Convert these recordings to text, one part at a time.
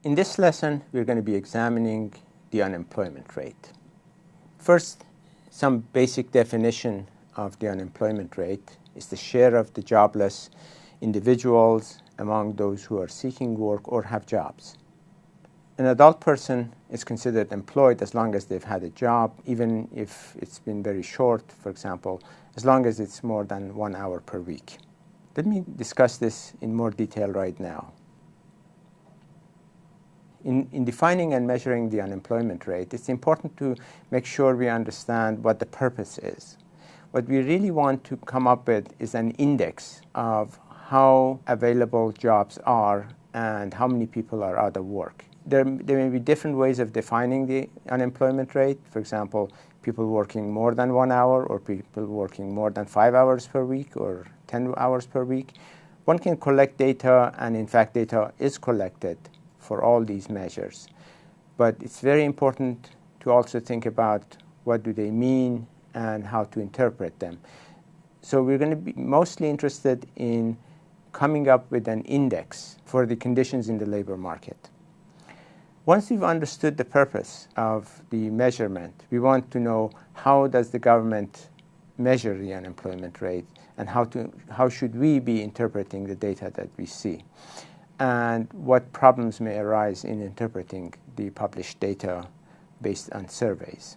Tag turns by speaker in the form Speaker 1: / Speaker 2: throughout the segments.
Speaker 1: In this lesson, we're going to be examining the unemployment rate. First, some basic definition of the unemployment rate is the share of the jobless individuals among those who are seeking work or have jobs. An adult person is considered employed as long as they've had a job, even if it's been very short, for example, as long as it's more than 1 hour per week. Let me discuss this in more detail right now. In defining and measuring the unemployment rate, it's important to make sure we understand what the purpose is. What we really want to come up with is an index of how available jobs are and how many people are out of work. There may be different ways of defining the unemployment rate. For example, people working more than 1 hour, or people working more than 5 hours per week or 10 hours per week. One can collect data, and in fact data is collected for all these measures. But it's very important to also think about what do they mean and how to interpret them. So we're going to be mostly interested in coming up with an index for the conditions in the labor market. Once we've understood the purpose of the measurement, we want to know how does the government measure the unemployment rate, and how should we be interpreting the data that we see, and what problems may arise in interpreting the published data based on surveys.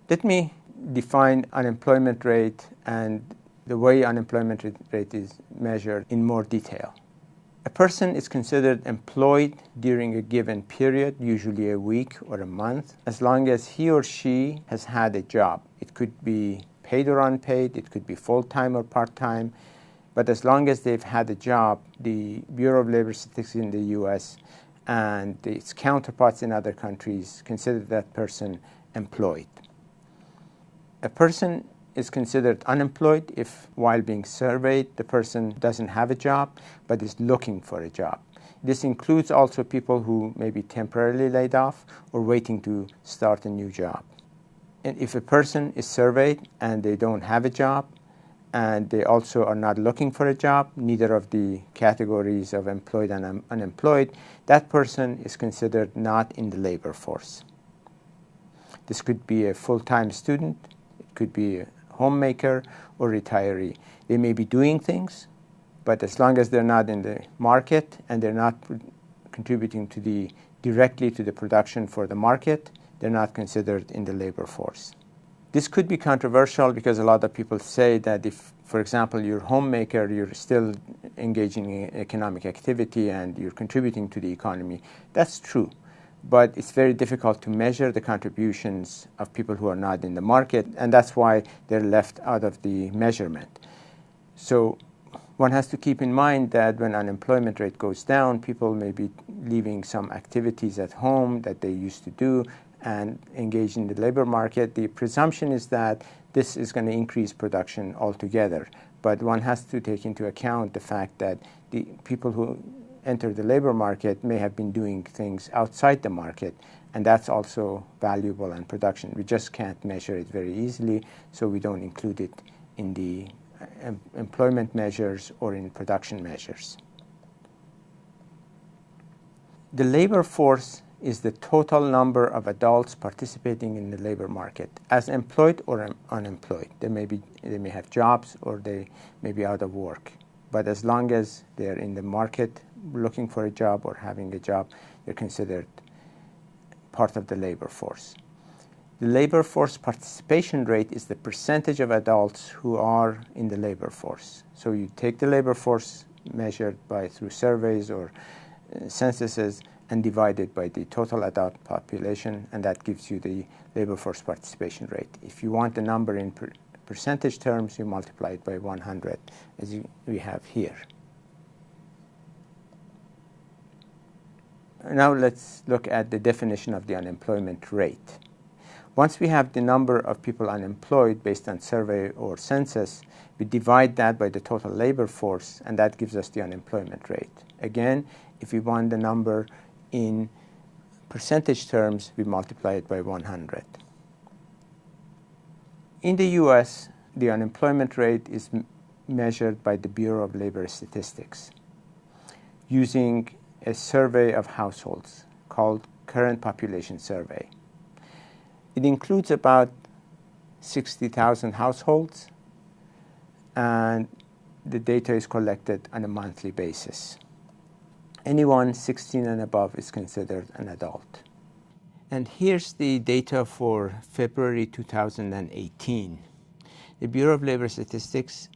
Speaker 1: Let me define unemployment rate and the way unemployment rate is measured in more detail. A person is considered employed during a given period, usually a week or a month, as long as he or she has had a job. It could be paid or unpaid, it could be full-time or part-time, but as long as they've had a job, the Bureau of Labor Statistics in the US and its counterparts in other countries consider that person employed. A person is considered unemployed if, while being surveyed, the person doesn't have a job but is looking for a job. This includes also people who may be temporarily laid off or waiting to start a new job. And if a person is surveyed and they don't have a job, and they also are not looking for a job, neither of the categories of employed and unemployed, that person is considered not in the labor force. This could be a full-time student, it could be a homemaker or retiree. They may be doing things, but as long as they're not in the market and they're not contributing directly to the production for the market, they're not considered in the labor force. This could be controversial because a lot of people say that if, for example, you're a homemaker, you're still engaging in economic activity and you're contributing to the economy. That's true, but it's very difficult to measure the contributions of people who are not in the market, and that's why they're left out of the measurement. So one has to keep in mind that when unemployment rate goes down, people may be leaving some activities at home that they used to do and engage in the labor market. The presumption is that this is going to increase production altogether. But one has to take into account the fact that the people who enter the labor market may have been doing things outside the market, and that's also valuable in production. We just can't measure it very easily, so we don't include it in the employment measures or in production measures. The labor force is the total number of adults participating in the labor market, as employed or unemployed. They may have jobs or they may be out of work. But as long as they're in the market looking for a job or having a job, they're considered part of the labor force. The labor force participation rate is the percentage of adults who are in the labor force. So you take the labor force measured through surveys or censuses and divided by the total adult population, and that gives you the labor force participation rate. If you want the number in percentage terms, you multiply it by 100, as we have here. Now let's look at the definition of the unemployment rate. Once we have the number of people unemployed based on survey or census, we divide that by the total labor force, and that gives us the unemployment rate. Again, if we want the number in percentage terms, we multiply it by 100. In the US, the unemployment rate is measured by the Bureau of Labor Statistics using a survey of households called Current Population Survey. It includes about 60,000 households, and the data is collected on a monthly basis. Anyone 16 and above is considered an adult. And here's the data for February 2018. The Bureau of Labor Statistics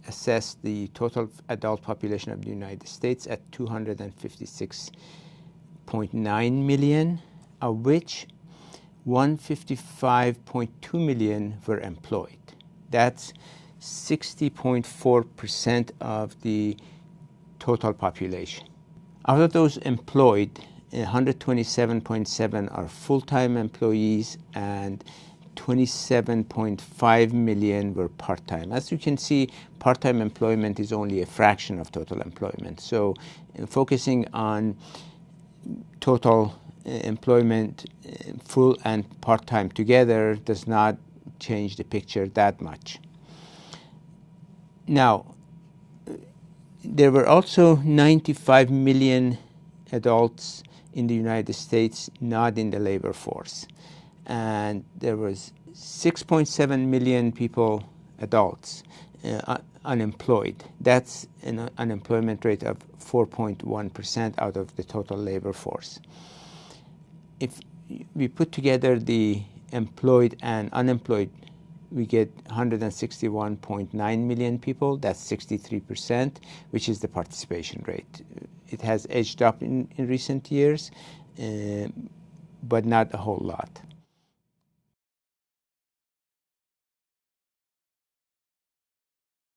Speaker 1: assessed the total adult population of the United States at 256.9 million, of which 155.2 million were employed. That's 60.4% of the total population. Out of those employed, 127.7 are full-time employees and 27.5 million were part-time. As you can see, part-time employment is only a fraction of total employment. So focusing on total employment, full and part-time together, does not change the picture that much. Now, there were also 95 million adults in the United States not in the labor force. And there was 6.7 million people, adults, unemployed. That's an unemployment rate of 4.1% out of the total labor force. If we put together the employed and unemployed, we get 161.9 million people. That's 63%, which is the participation rate. It has edged up in recent years, but not a whole lot.